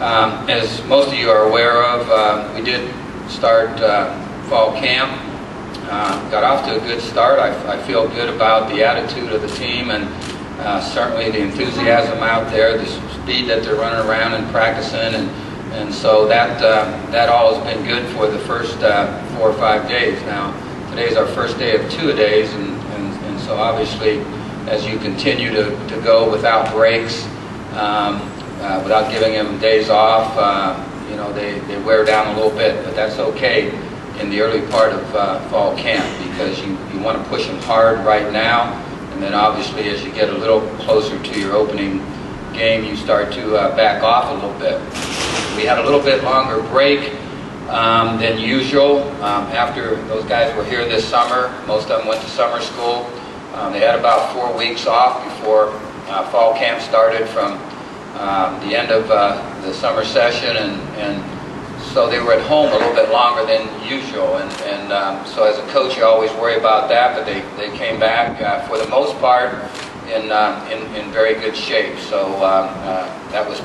As most of you are aware of, we did start fall camp. Got off to a good start. I feel good about the attitude of the team and certainly the enthusiasm out there, the speed that they're running around and practicing, and so that all has been good for the first 4 or 5 days. Now, today's our first day of 2 days, and so obviously as you continue to go without breaks, without giving them days off, you know, they wear down a little bit, but that's okay in the early part of fall camp, because you want to push them hard right now, and then obviously as you get a little closer to your opening game, you start to back off a little bit. We had a little bit longer break than usual. After those guys were here this summer, most of them went to summer school. They had about 4 weeks off before fall camp started from the end of the summer session, and so they were at home a little bit longer than usual, and so as a coach you always worry about that, but they came back for the most part in very good shape, so that was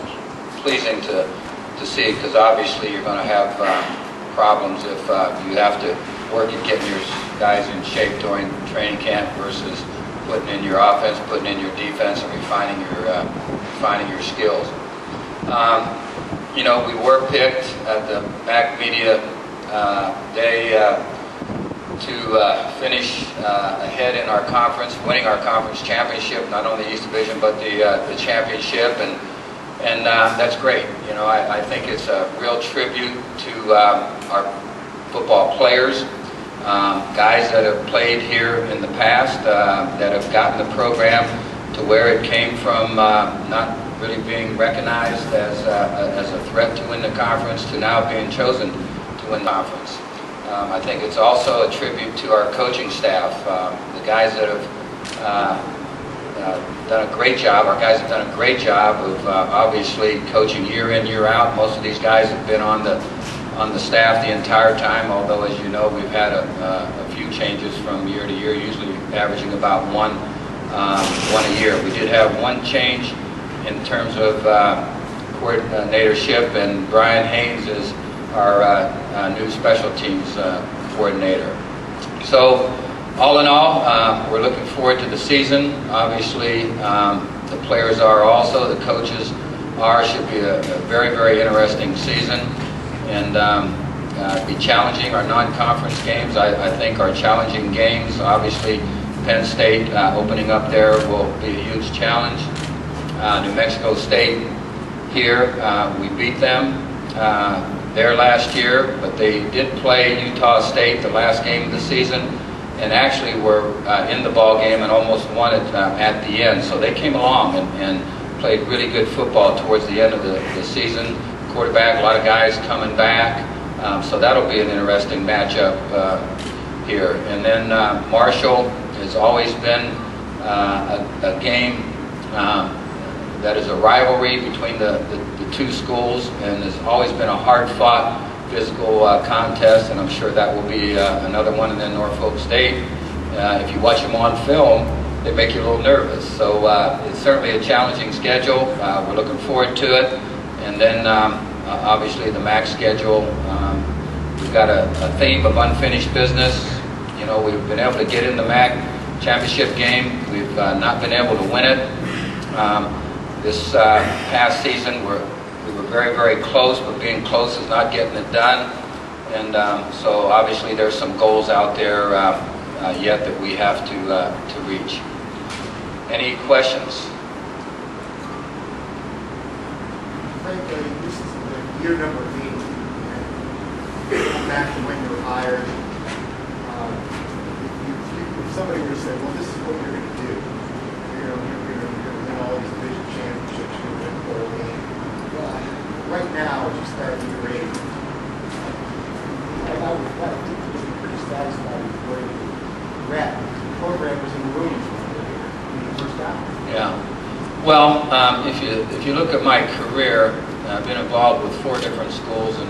pleasing to see, because obviously you're going to have problems if you have to work at getting your guys in shape during training camp versus putting in your offense, putting in your defense, and refining your skills. You know, we were picked at the MAC Media Day to finish ahead in our conference, winning our conference championship, not only the East Division but the championship, and that's great. You know, I think it's a real tribute to our football players, guys that have played here in the past, that have gotten the program to where it came from, not really being recognized as a threat to win the conference, to now being chosen to win the conference. I think it's also a tribute to our coaching staff, the guys that have done a great job. Our guys have done a great job of obviously coaching year in, year out. Most of these guys have been on the staff the entire time, although as you know we've had a few changes from year to year, usually averaging about one a year. We did have one change in terms of coordinatorship, and Brian Haynes is our new special teams coordinator. So all in all, we're looking forward to the season. Obviously the players are also, the coaches are. Should be a very, very interesting season, and be challenging. Our non-conference games, I think, are challenging games. Obviously Penn State opening up there will be a huge challenge. New Mexico State here, we beat them there last year, but they did play Utah State the last game of the season, and actually were in the ball game and almost won it at the end. So they came along and played really good football towards the end of the season. Quarterback, a lot of guys coming back, so that'll be an interesting matchup here. And then Marshall has always been a game that is a rivalry between the two schools, and has always been a hard-fought physical contest, and I'm sure that will be another one. And then Norfolk State, if you watch them on film, they make you a little nervous. So it's certainly a challenging schedule. We're looking forward to it. And then obviously the MAC schedule, we've got a theme of unfinished business. You know, we've been able to get in the MAC championship game. We've not been able to win it. This past season we were very, very close, but being close is not getting it done. And so obviously there's some goals out there yet that we have to reach. Any questions? Frankly, this is the year number 8. Going back to when you were hired, if somebody were to say, well, this is what you're going to do. You're going to win all these division championships, you're going to win bowl game. Right now, as you start year 8, I think you'd be pretty satisfied with where you're at. The program was in the room when you first got there. Yeah. Well, if you look at my career, I've been involved with 4 different schools in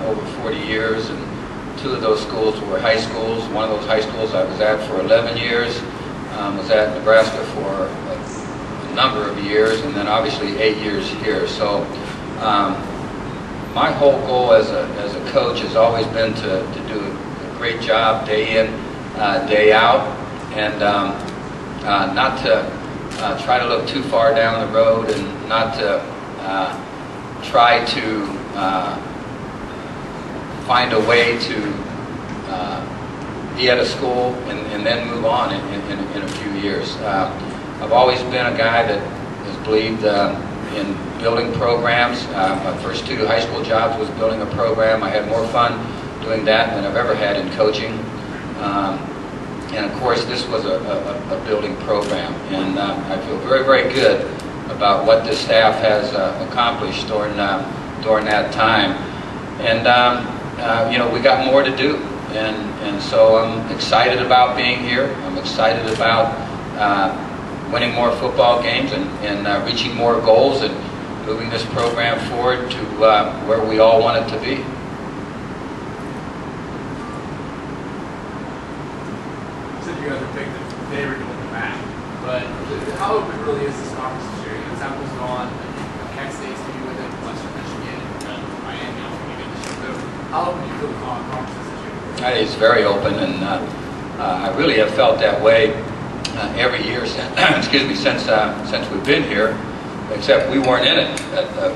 over 40 years, and 2 of those schools were high schools. One of those high schools I was at for 11 years, was at Nebraska for a number of years, and then obviously 8 years here. So my whole goal as a coach has always been to do a great job day in, day out, and not to try to look too far down the road, and not to try to find a way to be at a school and then move on in a few years. I've always been a guy that has believed in building programs. My first 2 high school jobs was building a program. I had more fun doing that than I've ever had in coaching. And of course, this was a building program. And I feel very, very good about what this staff has accomplished during that time. And you know, we got more to do. And so I'm excited about being here. I'm excited about winning more football games and reaching more goals and moving this program forward to where we all want it to be. You said you guys are picked the favorite to win the MAC, but how open really is this conference this year? Examples on Kent State's to be with it, Western Michigan, Miami also maybe this year. So how open do you feel the conference this year? I think it's very open, and I really have felt that way every year since, excuse me, since we've been here, except we weren't in it the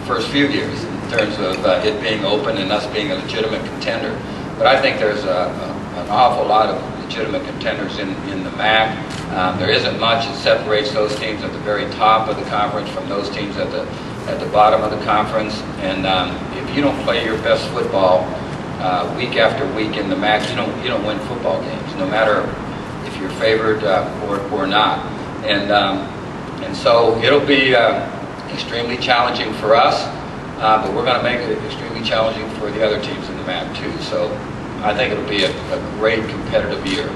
first few years in terms of it being open and us being a legitimate contender. But I think there's an awful lot of legitimate contenders in the MAC. There isn't much that separates those teams at the very top of the conference from those teams at the bottom of the conference. And if you don't play your best football week after week in the MAC, you don't win football games, no matter if you're favored or not. And so it'll be extremely challenging for us, but we're going to make it extremely challenging for the other teams in the MAC too. So I think it'll be a great competitive year.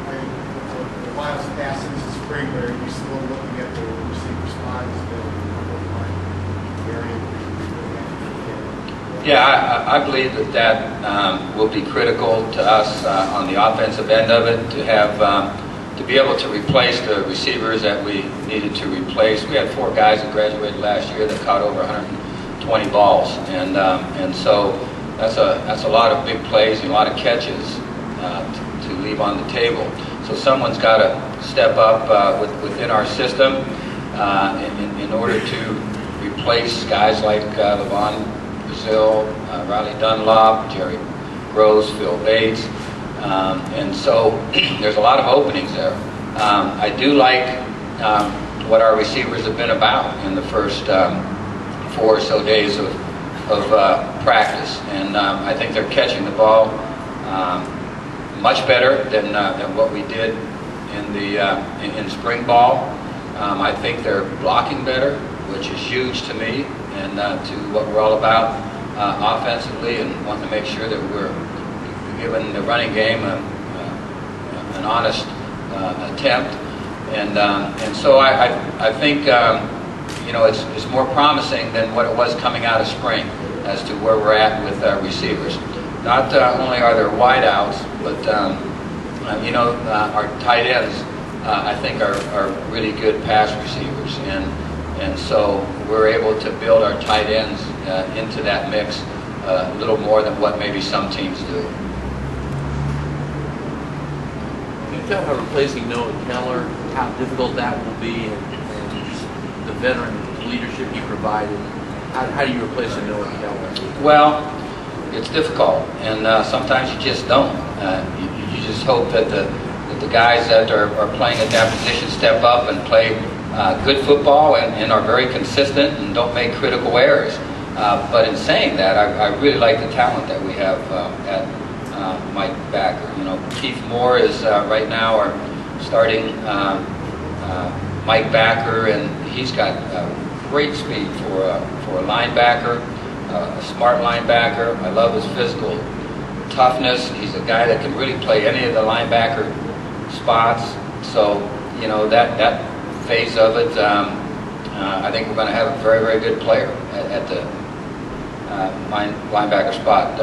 The finals past since the spring, but are you still looking at the receiver spot as the area? Yeah, I believe that will be critical to us on the offensive end of it, to have to be able to replace the receivers that we needed to replace. We had 4 guys that graduated last year that caught over 120 balls, and so that's a lot of big plays and a lot of catches to leave on the table. So someone's got to step up within our system in order to replace guys like Levon Brazil, Riley Dunlop, Jerry Rose, Phil Bates, and so there's a lot of openings there. I do like what our receivers have been about in the first 4 or so days of practice, and I think they're catching the ball much better than what we did in spring ball. I think they're blocking better, which is huge to me and to what we're all about offensively, and wanting to make sure that we're giving the running game an honest attempt. And so I think you know, it's more promising than what it was coming out of spring as to where we're at with receivers. Not only are there wideouts, but you know, our tight ends I think are really good pass receivers, and so we're able to build our tight ends into that mix a little more than what maybe some teams do. Can you tell how replacing Noah Keller, how difficult that will be, and just the veteran leadership he provided? How do you replace a Noah Keller? Well, it's difficult, and sometimes you just don't. You just hope that the guys that are playing at that position step up and play good football and are very consistent and don't make critical errors. But in saying that, I really like the talent that we have at Mike Backer. You know, Keith Moore is right now our starting Mike Backer, and he's got great speed for a linebacker, a smart linebacker. I love his physical toughness. He's a guy that can really play any of the linebacker spots. So, you know, that phase of it, I think we're going to have a very, very good player at the linebacker spot.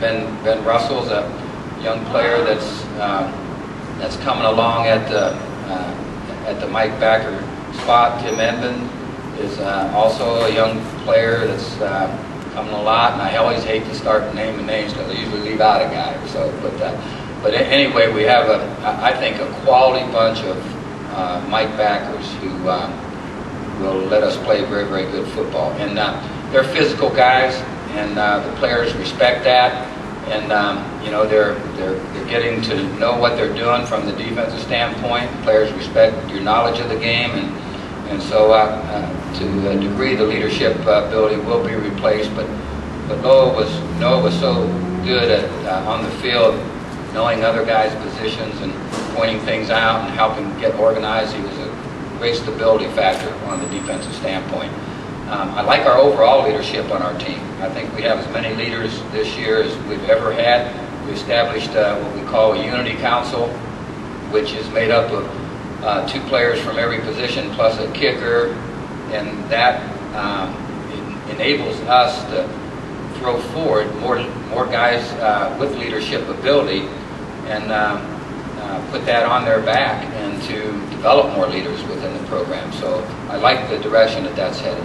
Ben Russell's a young player that's coming along at the Mike Backer spot. Tim Edmond is also a young player that's coming a lot, and I always hate to start naming names because I usually leave out a guy or so. But anyway, we have I think a quality bunch of Mike backers who will let us play very, very good football. And they're physical guys, and the players respect that. And you know, they're getting to know what they're doing from the defensive standpoint. Players respect your knowledge of the game, and so to a degree, the leadership ability will be replaced. But Noah was so good at on the field, knowing other guys' positions and pointing things out and helping get organized. He was a great stability factor on the defensive standpoint. I like our overall leadership on our team. I think we have as many leaders this year as we've ever had. We established what we call a unity council, which is made up of 2 players from every position plus a kicker, and that enables us to throw forward more guys with leadership ability and put that on their back and to develop more leaders within the program. So I like the direction that that's headed.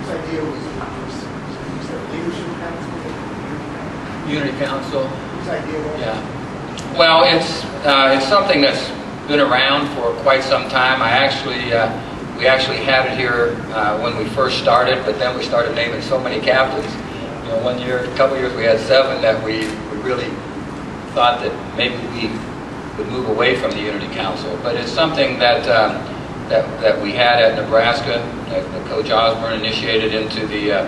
Idea was leadership council? Unity Council. Whose idea was Yeah. Well, it's something that's been around for quite some time. We actually had it here when we first started, but then we started naming so many captains. You know, a couple years we had 7 that we really thought that maybe we would move away from the Unity Council. But it's something that we had at Nebraska, that Coach Osborne initiated into the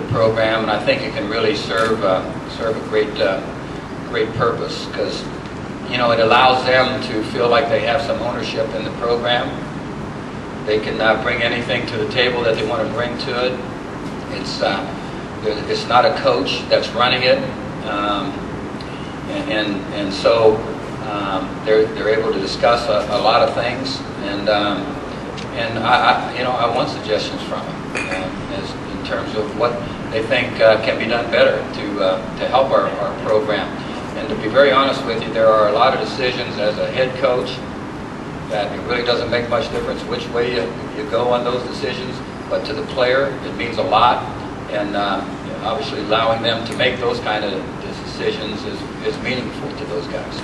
program, and I think it can really serve a great purpose, because you know, it allows them to feel like they have some ownership in the program. They can bring anything to the table that they want to bring to it. It's not a coach that's running it, and so they're able to discuss a lot of things, and I want suggestions from them in terms of what they think can be done better to help our program. And to be very honest with you, there are a lot of decisions as a head coach that it really doesn't make much difference which way you go on those decisions, but to the player it means a lot, and obviously allowing them to make those kind of decisions is meaningful to those guys.